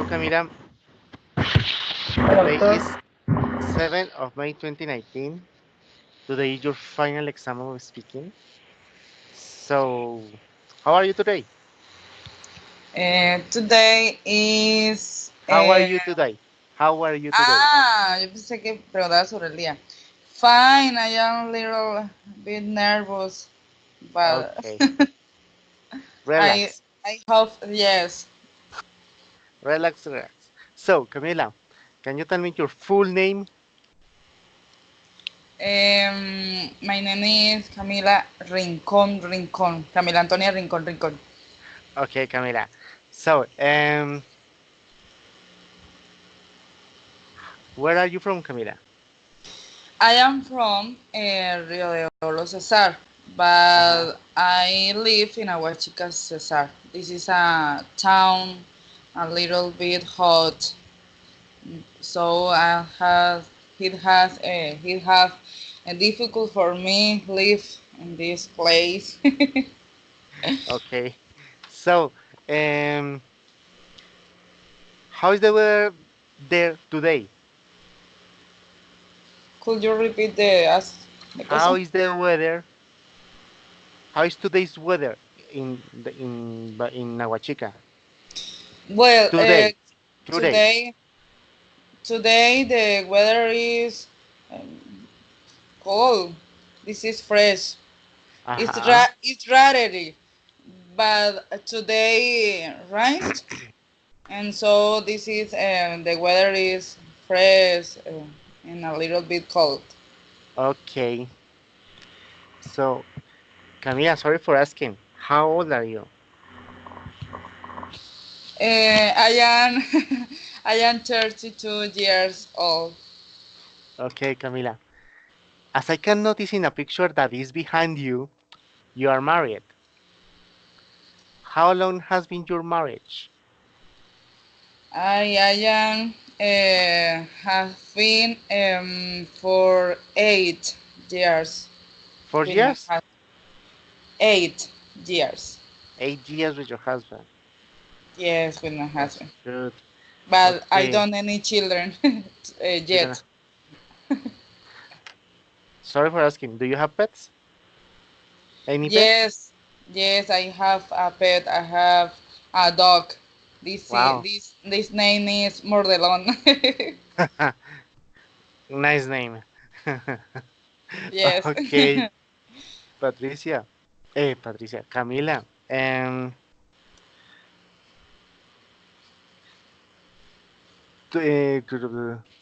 Camila, Hello, today doctor. is 7th of May 2019. Today is your final exam of speaking. So, how are you today? Today is. How are you today? How are you today? Yo pensé que preguntaba sobre el día. Fine, I am a little bit nervous, but Okay, I relax, I hope yes. relax. So, Camila, can you tell me your full name? My name is Camila Rincón Rincón. Camila Antonia Rincón Rincón. Okay, Camila. So, where are you from, Camila? I am from Rio de Oro, Cesar, Uh-huh. but I live in Aguachica, Cesar. This is a town a little bit hot, so I have it have a difficult for me live in this place. Okay. So, um, how is the weather there today? Could you repeat the How question? is the weather? How is today's weather in Aguachica? Well, Today, today. today today the weather is um, cold. This is fresh. Uh-huh. It's rarity, but today rained, and so this is the weather is fresh and a little bit cold. Okay. So, Camila, sorry for asking. How old are you? I am I am 32 years old. Okay, Camila. As I can notice in a picture that is behind you, you are married. How long has been your marriage? I am have been for 8 years 4 with my years? husband. 8 years, 8 years with your husband. yes, with my That's husband. good. But I Okay. don't any children You don't. yet. Sorry for asking. Do you have pets? Any pets? Yes, yes, I have a pet. I have a dog. Wow. This name is Mordelon. Nice name. Yes. Okay, Patricia. Patricia. Camila.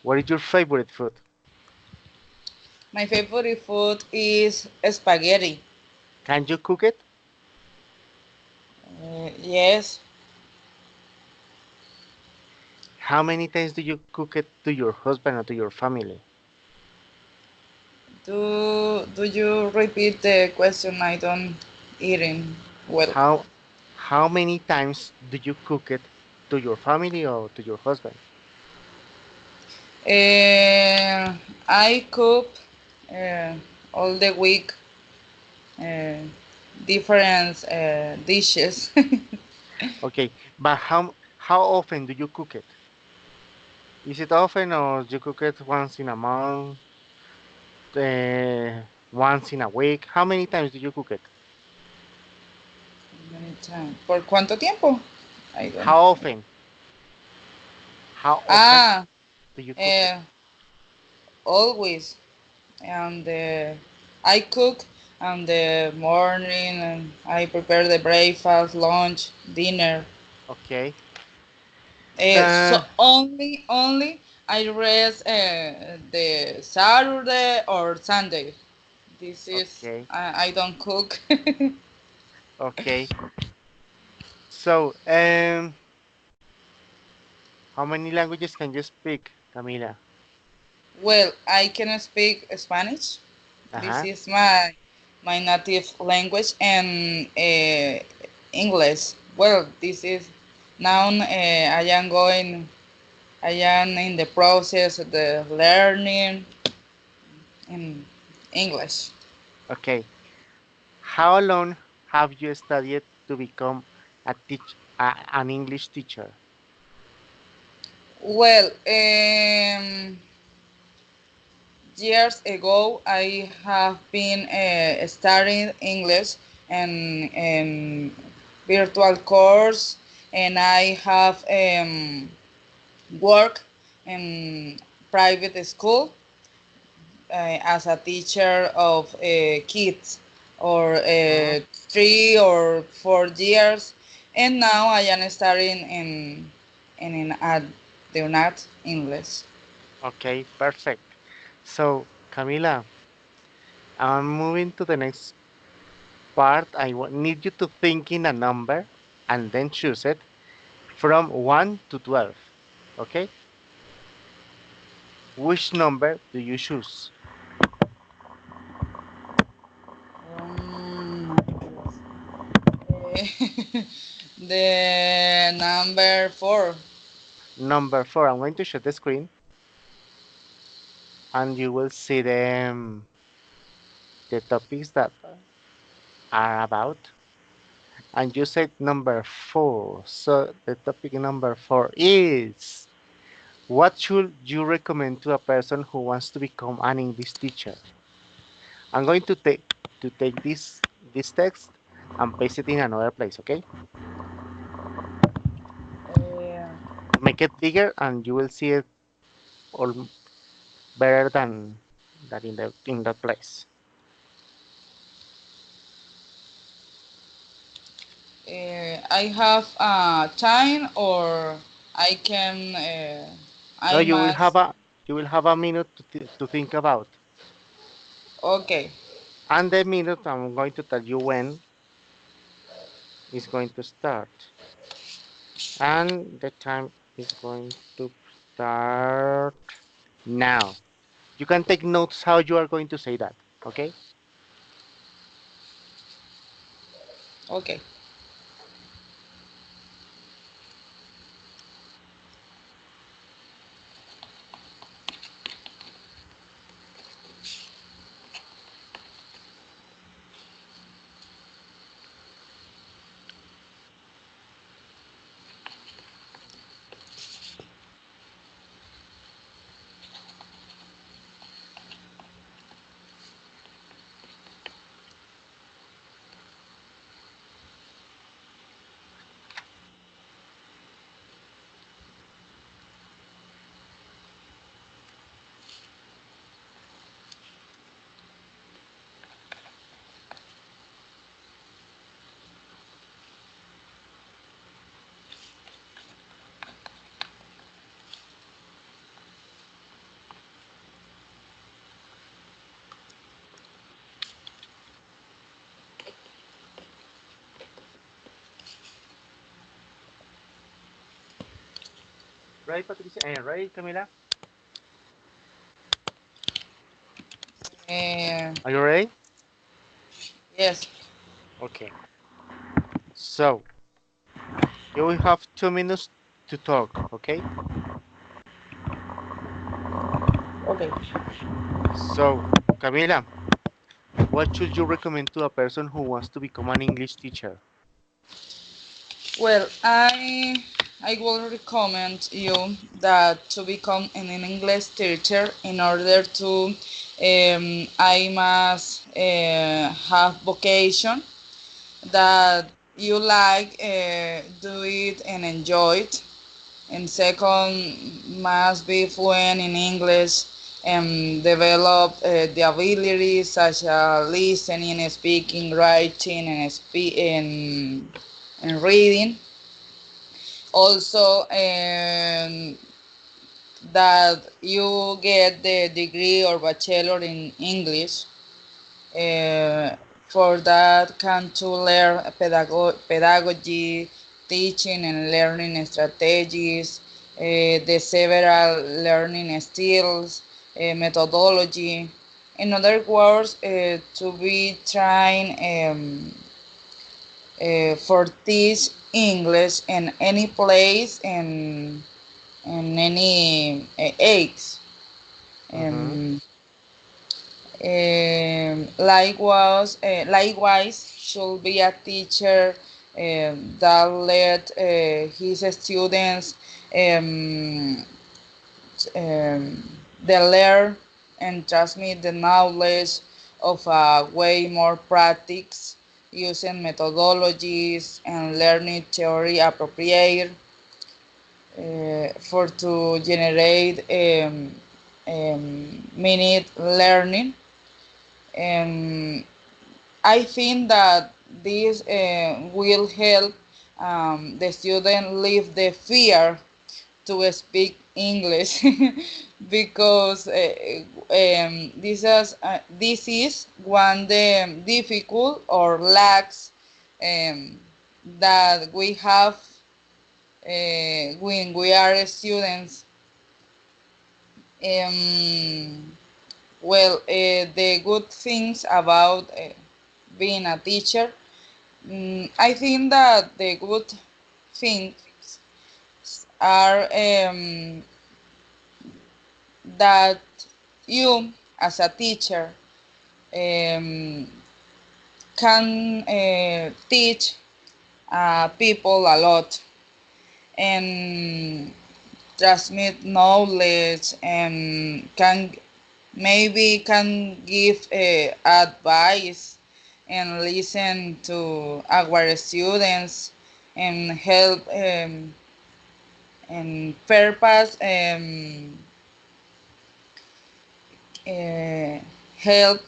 What is your favorite food? My favorite food is spaghetti. Can you cook it? Yes. How many times do you cook it to your husband or to your family? Do you repeat the question? I don't eating well. How how many times do you cook it to your family or to your husband? I cook uh, all the week uh, different dishes. Okay, but how often do you cook it? Is it often or you cook it once in a month, once in a week? How many times do you cook it? Many times. ¿Por cuánto tiempo? I don't. How often? How often Ah, do you cook it? uh, always. And I cook in the morning, and I prepare the breakfast, lunch, dinner. Okay. So Uh, only I rest the Saturday or Sunday. This is okay. I don't cook. Okay. So, how many languages can you speak, Camila? Well, I can speak Spanish. This Uh-huh. is my native language, and English. Well, this is now I am in the process of the learning in English. Okay. How long have you studied to become an English teacher? Well, years ago, I have been studying English and virtual course, and I have worked in private school as a teacher of kids or Mhm. 3 or 4 years, and now I am studying in at the UNAT English. Okay, perfect. So, Camila, I'm moving to the next part. Need you to think in a number and then choose it from 1 to 12. Okay? Which number do you choose? Um, the number 4. Number 4. I'm going to share the screen and you will see the topics that are about. And you said number 4. So the topic number 4 is what should you recommend to a person who wants to become an English teacher? I'm going to take this text and paste it in another place, okay? Uh, Make it bigger and you will see it all better than that in that place. I have time, or I can No, I must. you will have a minute to think about. Okay, And the minute I'm going to tell you when is going to start. And the time is going to start now. You can take notes how you are going to say that, okay? okay. Right, Patricia? Right, Camila? Uh, Are you ready? yes. Okay. So, you will have 2 minutes to talk, okay? Okay. So, Camila, what should you recommend to a person who wants to become an English teacher? Well, I will recommend you that to become an English teacher, in order to I must have vocation that you like, do it and enjoy it. And second, must be fluent in English and develop the abilities such as listening, speaking, writing, and reading. Also, that you get the degree or bachelor in English. For that, can to learn pedagogy, teaching and learning strategies, the several learning skills, methodology. In other words, to be trained for teach English in any place and in any age. Mm-hmm. Um, likewise, should be a teacher that let his students Um, they learn and transmit the knowledge of a way more practice using methodologies and learning theory appropriate for to generate minute learning. Um, I think that this will help the student leave the fear to speak English because this is one the difficult or lacks um, that we have when we are students. Um, the good things about being a teacher, I think that the good things are that you, as a teacher, um, can teach people a lot and transmit knowledge and can give advice and listen to our students and help and purpose uh, help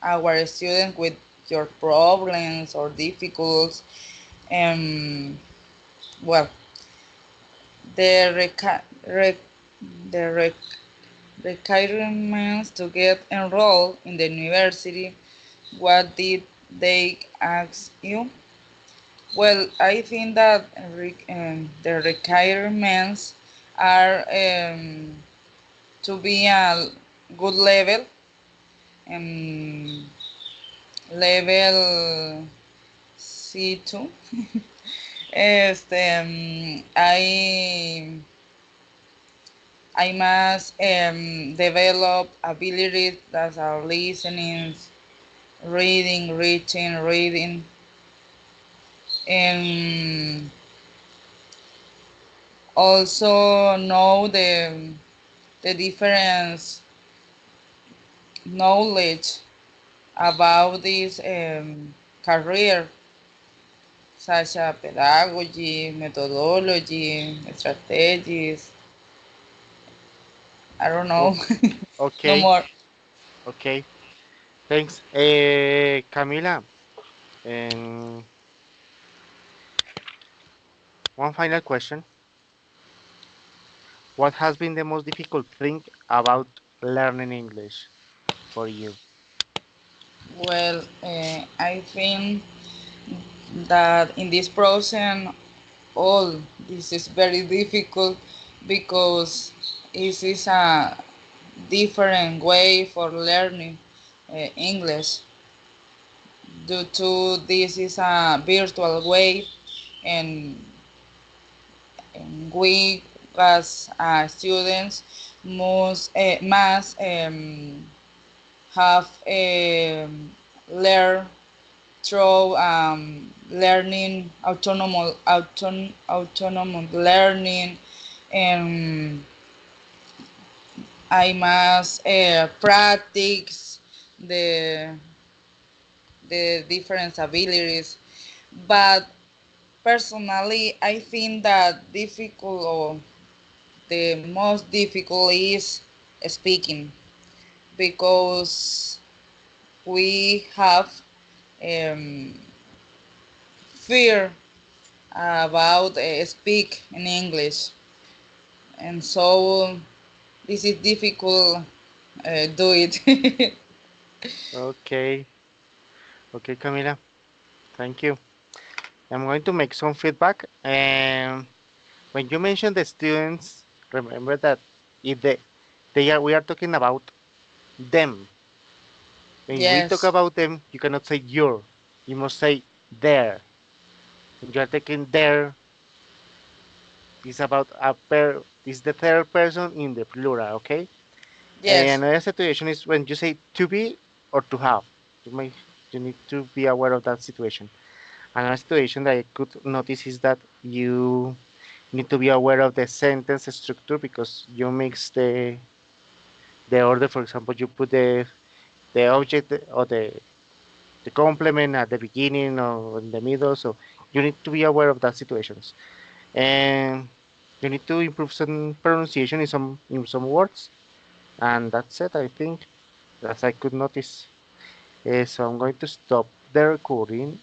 our students with your problems or difficulties. Um, well, the the requirements to get enrolled in the university. What did they ask you? Well, I think that the requirements are to be a good level, um, level C2. I must develop abilities that are listening, reading, reading, and also know the difference knowledge about this career, such as pedagogy, methodology, strategies. I don't O- know, no Okay, more. okay. Thanks. Camila, and one final question. What has been the most difficult thing about learning English for you? Well, I think that in this process, all this is very difficult because it is a different way for learning English due to this is a virtual way and, we as students must have learn through learning autonomous learning and I must practice the the different abilities. But personally, I think that difficult or the most difficult is speaking because we have um, fear about speak in English, and so this is difficult. Do it. Okay, okay, Camila. Thank you. I'm going to make some feedback. When you mention the students, remember that if they are, we are talking about them. When we talk Yes, about them, you cannot say your. You must say their. When you are taking their, it's about a pair. It's the third person in the plural. Okay. yes, Another situation is when you say to be or to have. You may you need to be aware of that situation. Another situation that I could notice is that you You need to be aware of the sentence structure because you mix the order. For example, you put the object or the complement at the beginning or in the middle. So you need to be aware of that situations. And you need to improve some pronunciation in some words. And that's it, I think, as I could notice. So I'm going to stop the recording